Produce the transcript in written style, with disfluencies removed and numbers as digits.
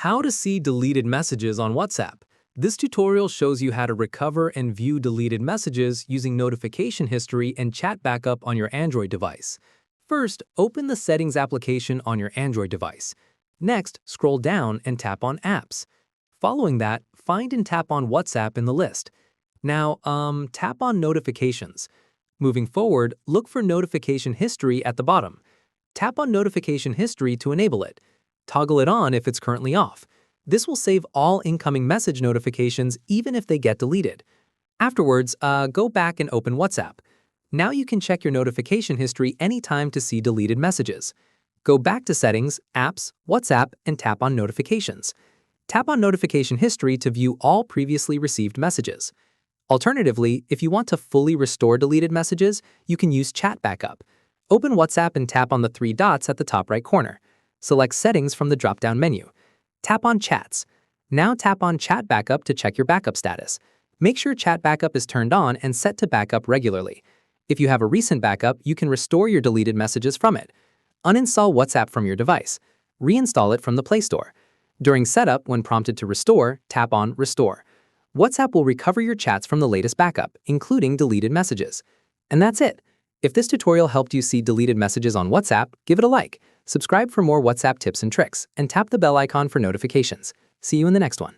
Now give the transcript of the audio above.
How to see deleted messages on WhatsApp. This tutorial shows you how to recover and view deleted messages using notification history and chat backup on your Android device. First, open the Settings application on your Android device. Next, scroll down and tap on Apps. Following that, find and tap on WhatsApp in the list. Now, tap on Notifications. Moving forward, look for Notification History at the bottom. Tap on Notification History to enable it. Toggle it on if it's currently off. This will save all incoming message notifications even if they get deleted. Afterwards, go back and open WhatsApp. Now you can check your notification history anytime to see deleted messages. Go back to Settings, Apps, WhatsApp, and tap on Notifications. Tap on Notification History to view all previously received messages. Alternatively, if you want to fully restore deleted messages, you can use Chat Backup. Open WhatsApp and tap on the three dots at the top right corner. Select Settings from the drop-down menu. Tap on Chats. Now tap on Chat Backup to check your backup status. Make sure Chat Backup is turned on and set to backup regularly. If you have a recent backup, you can restore your deleted messages from it. Uninstall WhatsApp from your device. Reinstall it from the Play Store. During setup, when prompted to restore, tap on Restore. WhatsApp will recover your chats from the latest backup, including deleted messages. And that's it. If this tutorial helped you see deleted messages on WhatsApp, give it a like. Subscribe for more WhatsApp tips and tricks, and tap the bell icon for notifications. See you in the next one.